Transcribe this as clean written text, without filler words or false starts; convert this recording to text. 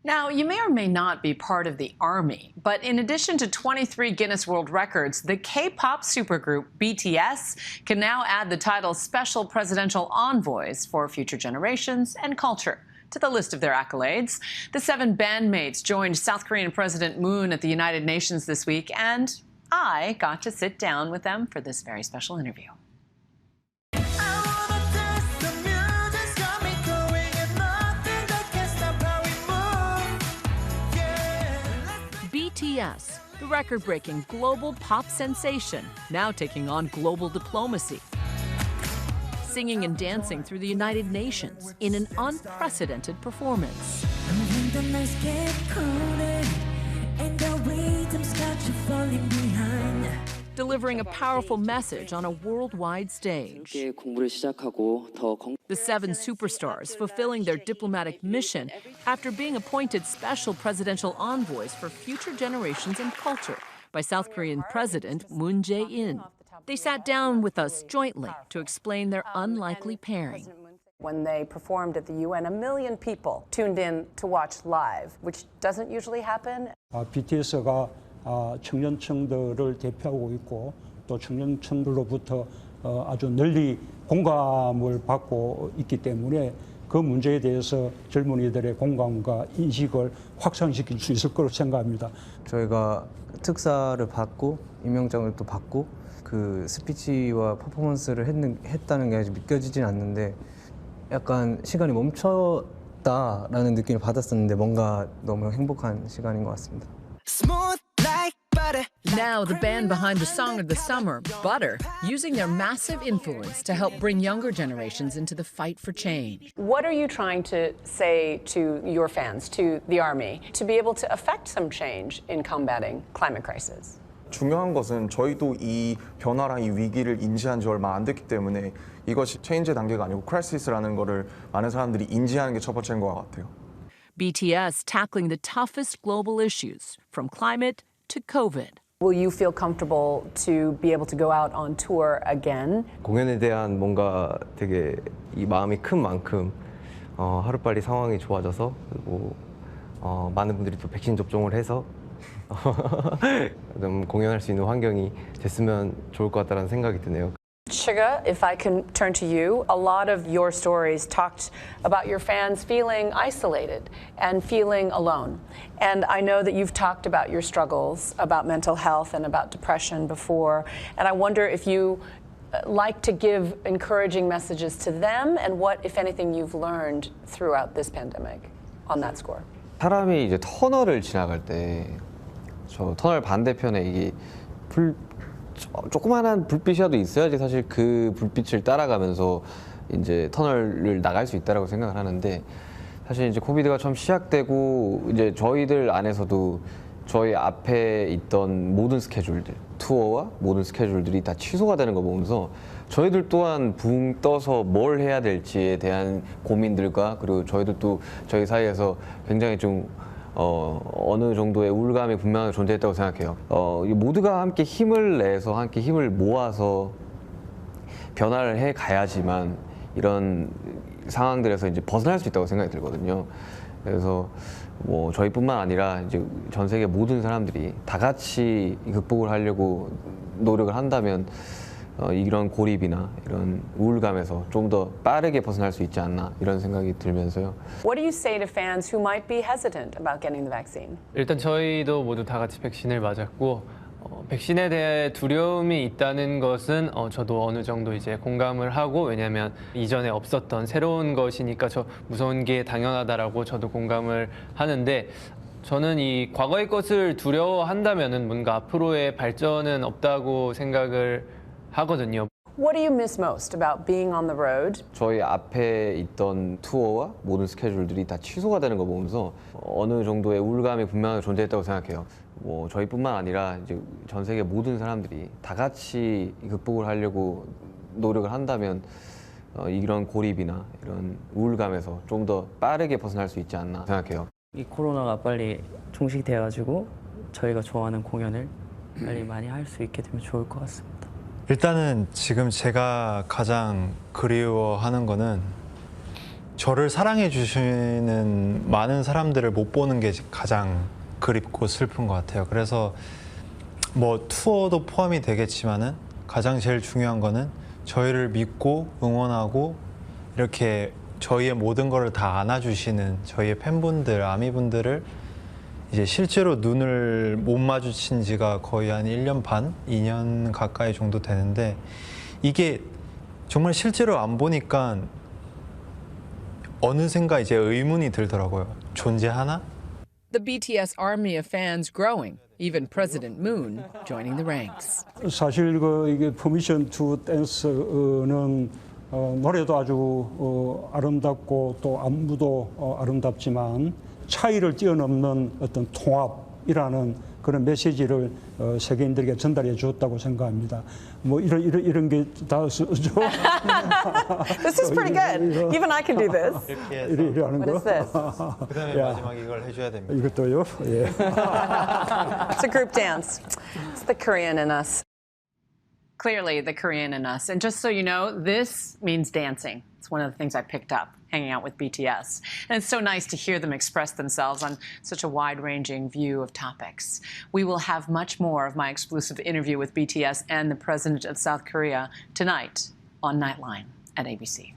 Now, you may or may not be part of the ARMY, but in addition to 23 Guinness World Records, the K-pop supergroup BTS can now add the title Special Presidential Envoys for future generations and culture to the list of their accolades. The 7 bandmates joined South Korean President Moon at the United Nations this week, and I got to sit down with them for this very special interview. BTS, the record-breaking global pop sensation, now taking on global diplomacy. Singing and dancing through the United Nations in an unprecedented performance. Delivering a powerful message on a worldwide stage. The 7 superstars fulfilling their diplomatic mission after being appointed special presidential envoys for future generations and culture by South Korean President Moon Jae-in. They sat down with us jointly to explain their unlikely pairing. When they performed at the UN, 1 million people tuned in to watch live, which doesn't usually happen. BTS가 청년층들을 대표하고 있고 또 청년층들로부터 아주 널리 공감을 받고 있기 때문에 그 문제에 대해서 젊은이들의 공감과 인식을 확산시킬 수 있을 거라고 생각합니다. 저희가 특사를 받고 임명장을 또 받고 그 스피치와 퍼포먼스를 했다는 게 아직 믿겨지진 않는데 약간 시간이 멈췄다라는 느낌을 받았었는데 뭔가 너무 행복한 시간인 것 같습니다. Now, the band behind the song of the summer, Butter, using their massive influence to help bring younger generations into the fight for change. What are you trying to say to your fans, to the Army, to be able to affect some change in combating climate crisis? 중요한 것은 저희도 이 변화랑 이 위기를 인지한 지 얼마 안 됐기 때문에 이것이 체인지 단계가 아니고 크라이시스라는 거를 많은 사람들이 인지하는 게 첫 번째인 것 같아요. BTS tackling the toughest global issues, from climate to COVID. Will you feel comfortable to be able to go out on tour again? 공연에 대한 뭔가 되게 이 마음이 큰 만큼 하루빨리 상황이 좋아져서 그리고 많은 분들이 또 백신 접종을 해서 좀 공연할 수 있는 환경이 됐으면 좋을 것 같다는 생각이 드네요. Suga, if I can turn to you, a lot of your stories talked about your fans feeling isolated and feeling alone. And I know that you've talked about your struggles, about mental health and about depression before. And I wonder if you like to give encouraging messages to them and what, if anything, you've learned throughout this pandemic on that score. 사람이 이제 터널을 지나갈 때 저 터널 반대편에 이게 조그마한 불빛이라도 있어야지 사실 그 불빛을 따라가면서 이제 터널을 나갈 수 있다라고 생각을 하는데 사실 이제 코비드가 처음 시작되고 이제 저희들 안에서도 저희 앞에 있던 모든 스케줄들, 투어와 모든 스케줄들이 다 취소가 되는 거 보면서 저희들 또한 붕 떠서 뭘 해야 될지에 대한 고민들과 그리고 저희들도 저희 사이에서 굉장히 좀 어느 정도의 우울감이 분명하게 존재했다고 생각해요. 모두가 함께 힘을 내서 함께 힘을 모아서 변화를 해 가야지만 이런 상황들에서 이제 벗어날 수 있다고 생각이 들거든요. 그래서 뭐 저희뿐만 아니라 이제 전 세계 모든 사람들이 다 같이 극복을 하려고 노력을 한다면 이런 고립이나 이런 우울감에서 좀 더 빠르게 벗어날 수 있지 않나 이런 생각이 들면서요. What do you say to fans who might be hesitant about getting the vaccine? 일단 저희도 모두 다 같이 백신을 맞았고 백신에 대해 두려움이 있다는 것은 저도 어느 정도 이제 공감을 하고 왜냐하면 이전에 없었던 새로운 것이니까 저 무서운 게 당연하다라고 저도 공감을 하는데 저는 이 과거의 것을 두려워한다면은 뭔가 앞으로의 발전은 없다고 생각을 하거든요. What do you miss most about being on the road? 저희 앞에 있던 투어와 모든 스케줄들이 다 취소가 되는 거 보면서 어느 정도의 우울감이 분명하게 존재했다고 생각해요. 뭐 저희뿐만 아니라 이제 전 세계 모든 사람들이 다 같이 극복을 하려고 노력을 한다면 이런 고립이나 이런 우울감에서 좀 더 빠르게 벗어날 수 있지 않나 생각해요. 이 코로나가 빨리 종식이 돼가지고 저희가 좋아하는 공연을 빨리 많이 할 수 있게 되면 좋을 것 같습니다. 일단은 지금 제가 가장 그리워하는 거는 저를 사랑해 주시는 많은 사람들을 못 보는 게 가장 그립고 슬픈 것 같아요. 그래서 뭐 투어도 포함이 되겠지만은 가장 제일 중요한 거는 저희를 믿고 응원하고 이렇게 저희의 모든 거를 다 안아주시는 저희의 팬분들, 아미분들을 이제 실제로 눈을 못 마주친 지가 거의 한 1년 반, 2년 가까이 정도 되는데 이게 정말 실제로 안 보니까 어느샌가 이제 의문이 들더라고요. 존재하나? The BTS army of fans growing, even President Moon joining the ranks. 사실 이게 Permission to Dance는 노래도 아주 아름답고 또 안무도 아름답지만 차이를 뛰어넘는 어떤 통합이라는 그런 메시지를 세계인들에게 전달해 주었다고 생각합니다. 뭐 이런 게 다 쓰죠. This is pretty good. Even I can do this. 이렇게 해서 이래 하는 What 거. is this? 그다음에 마지막 이걸 해줘야 됩니다. 이것도요. 예. It's a group dance. It's the Korean in us. Clearly, the Korean in us. And just so you know, this means dancing. It's one of the things I picked up hanging out with BTS. And it's so nice to hear them express themselves on such a wide-ranging view of topics. We will have much more of my exclusive interview with BTS and the president of South Korea tonight on Nightline at ABC.